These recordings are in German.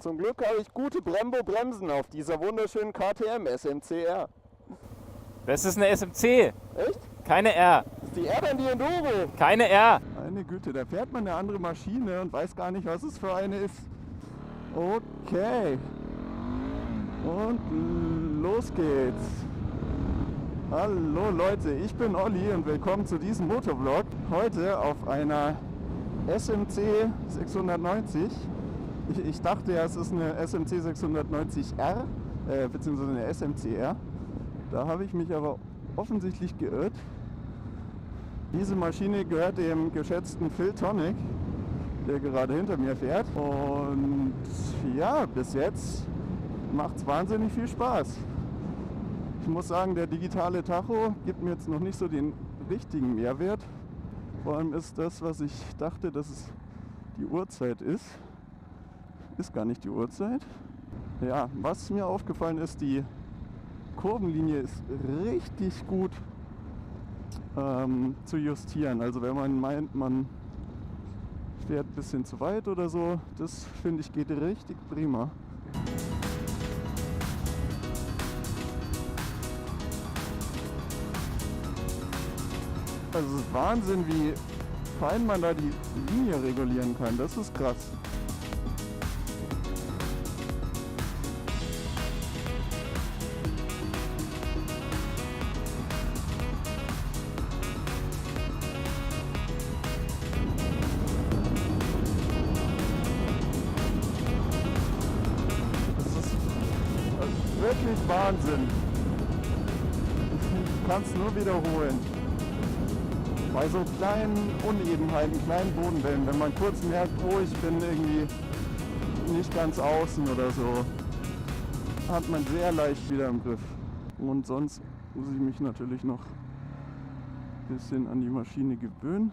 Zum Glück habe ich gute Brembo-Bremsen auf dieser wunderschönen KTM SMC-R. Das ist eine SMC. Echt? Keine R. Ist die R dann die Enduro? Keine R. Meine Güte, da fährt man eine andere Maschine und weiß gar nicht, was es für eine ist. Okay. Und los geht's. Hallo Leute, ich bin Olli und willkommen zu diesem Motovlog. Heute auf einer SMC 690. Ich dachte ja, es ist eine SMC 690R, beziehungsweise eine SMC-R. Da habe ich mich aber offensichtlich geirrt. Diese Maschine gehört dem geschätzten Phil Tonic, der gerade hinter mir fährt. Und ja, bis jetzt macht es wahnsinnig viel Spaß. Ich muss sagen, der digitale Tacho gibt mir jetzt noch nicht so den richtigen Mehrwert. Vor allem ist das, was ich dachte, dass es die Uhrzeit ist gar nicht die Uhrzeit. Ja, was mir aufgefallen ist, die Kurvenlinie ist richtig gut zu justieren. Also wenn man meint, man fährt ein bisschen zu weit oder so, das finde ich geht richtig prima. Also es ist Wahnsinn, wie fein man da die Linie regulieren kann. Das ist krass. Das ist wirklich Wahnsinn. Ich kann es nur wiederholen. Bei so kleinen Unebenheiten, kleinen Bodenwellen, wenn man kurz merkt, oh, ich bin irgendwie nicht ganz außen oder so, hat man sehr leicht wieder im Griff. Und sonst muss ich mich natürlich noch ein bisschen an die Maschine gewöhnen.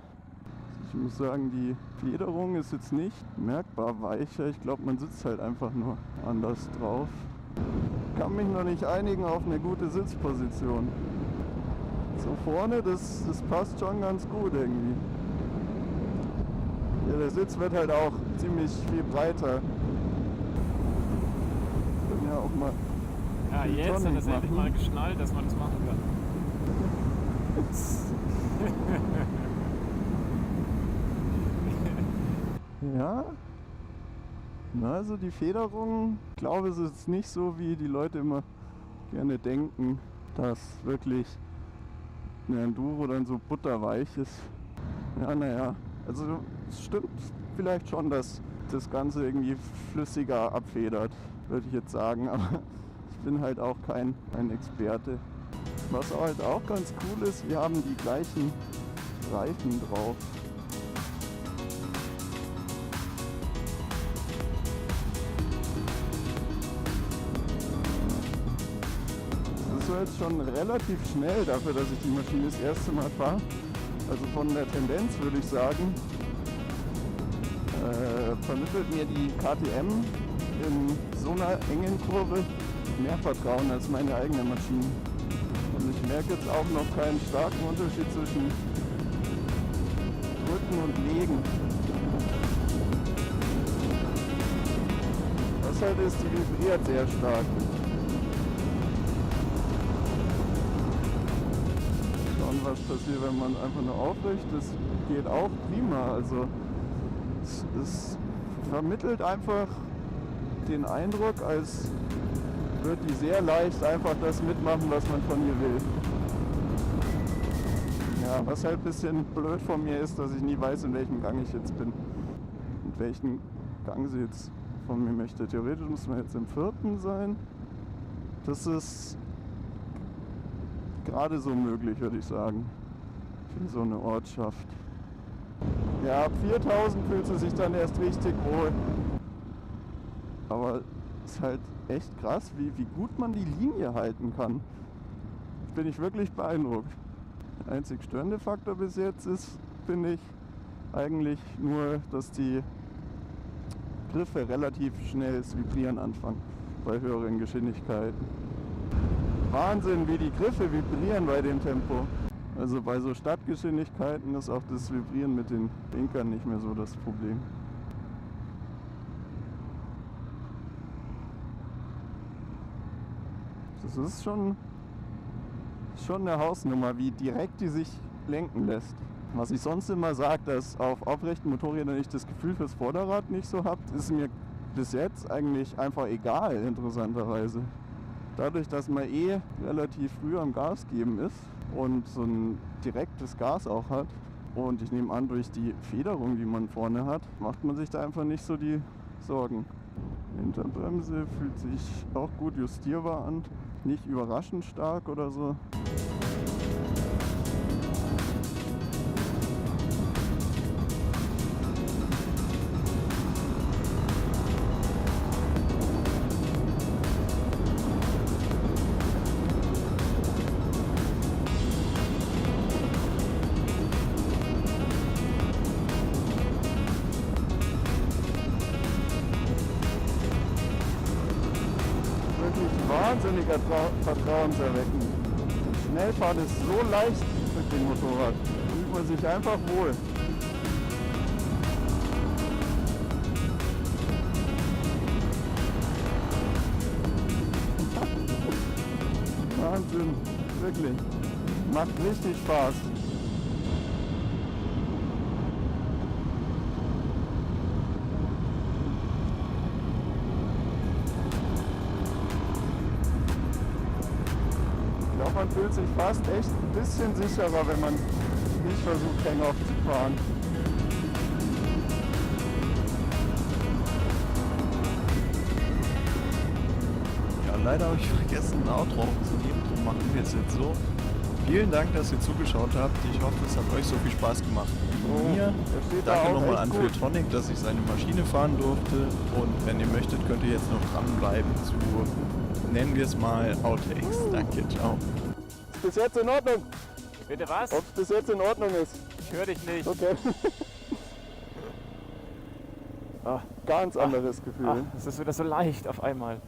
Ich muss sagen, die Federung ist jetzt nicht merkbar weicher. Ich glaube, man sitzt halt einfach nur anders drauf. Ich kann mich noch nicht einigen auf eine gute Sitzposition. So vorne, das passt schon ganz gut irgendwie. Ja, der Sitz wird halt auch ziemlich viel breiter. Ich kann ja auch mal. Ja, jetzt hat es endlich mal geschnallt, dass man das machen kann. Ja. Na, also die Federung, ich glaube, es ist nicht so, wie die Leute immer gerne denken, dass wirklich eine Enduro dann so butterweich ist. Ja, naja, also es stimmt vielleicht schon, dass das Ganze irgendwie flüssiger abfedert, würde ich jetzt sagen, aber ich bin halt auch kein Experte. Was halt auch ganz cool ist, wir haben die gleichen Reifen drauf. Das war jetzt schon relativ schnell dafür, dass ich die Maschine das erste Mal fahre. Also von der Tendenz würde ich sagen, vermittelt mir die KTM in so einer engen Kurve mehr Vertrauen als meine eigene Maschine. Und ich merke jetzt auch noch keinen starken Unterschied zwischen Drücken und Legen. Was halt ist, die vibriert sehr stark. Was passiert, wenn man einfach nur aufrichtet, das geht auch prima. Also es vermittelt einfach den Eindruck, als würde die sehr leicht einfach das mitmachen, was man von ihr will. Ja, was halt ein bisschen blöd von mir ist, dass ich nie weiß, in welchem Gang ich jetzt bin. Und welchen Gang sie jetzt von mir möchte. Theoretisch muss man jetzt im 4. sein. Das ist gerade so möglich, würde ich sagen, für so eine Ortschaft. Ja, ab 4000 fühlt sie sich dann erst richtig wohl. Aber es ist halt echt krass, wie gut man die Linie halten kann. Bin ich wirklich beeindruckt. Der einzig störende Faktor bis jetzt ist, finde ich, eigentlich nur, dass die Griffe relativ schnell das Vibrieren anfangen bei höheren Geschwindigkeiten. Wahnsinn, wie die Griffe vibrieren bei dem Tempo. Also bei so Stadtgeschwindigkeiten ist auch das Vibrieren mit den Blinkern nicht mehr so das Problem. Das ist schon eine Hausnummer, wie direkt die sich lenken lässt. Was ich sonst immer sage, dass auf aufrechten Motorrädern ich das Gefühl fürs Vorderrad nicht so habe, ist mir bis jetzt eigentlich einfach egal, interessanterweise. Dadurch, dass man relativ früh am Gas geben ist und so ein direktes Gas auch hat und ich nehme an, durch die Federung, die man vorne hat, macht man sich da einfach nicht so die Sorgen. Hinterbremse fühlt sich auch gut justierbar an, nicht überraschend stark oder so. Wahnsinniger Vertrauenserweckend. Schnellfahren ist so leicht mit dem Motorrad. Da fühlt man sich einfach wohl. Wahnsinn, wirklich. Macht richtig Spaß. Man fühlt sich fast echt ein bisschen sicherer, wenn man nicht versucht, Hang-Off zu fahren. Ja, leider habe ich vergessen, ein Outro aufzunehmen. Darum machen wir es jetzt so. Vielen Dank, dass ihr zugeschaut habt. Ich hoffe, es hat euch so viel Spaß gemacht wie mir. Danke nochmal an Filtronic, dass ich seine Maschine fahren durfte. Und wenn ihr möchtet, könnt ihr jetzt noch dranbleiben zu, nennen wir es mal, Outtakes. Danke, ciao. Bis jetzt in Ordnung? Bitte was? Ob es bis jetzt in Ordnung ist? Ich höre dich nicht. Okay. Ganz anderes Gefühl. Es ist wieder so leicht auf einmal.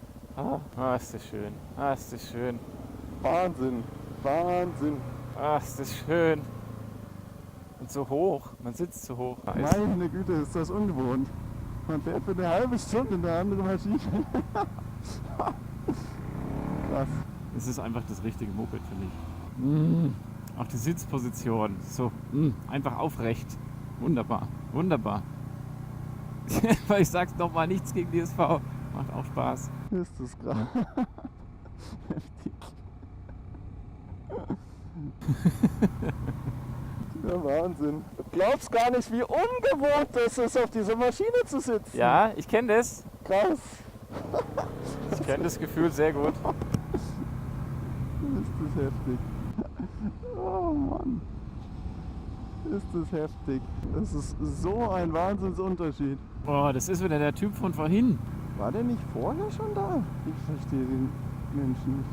Ist das schön. Ist das schön. Wahnsinn. Wahnsinn. Ist das schön. Und so hoch. Man sitzt so hoch. Meine Güte, ist das ungewohnt. Man fährt für eine halbe Stunde in eine andere Maschine. Krass. Es ist einfach das richtige Moped, finde ich. Auch die Sitzposition. So, einfach aufrecht. Wunderbar. Wunderbar. Weil ich sag's nochmal, nichts gegen die SV. Macht auch Spaß. Ist das gerade. Heftig. Ja, Wahnsinn. Du glaubst gar nicht, wie ungewohnt es ist, auf dieser Maschine zu sitzen. Ja, ich kenne das. Krass. Ich kenne das Gefühl sehr gut. Ist das heftig. Oh Mann. Ist das heftig. Das ist so ein Wahnsinnsunterschied. Boah, das ist wieder der Typ von vorhin. War der nicht vorher schon da? Ich verstehe den Menschen nicht.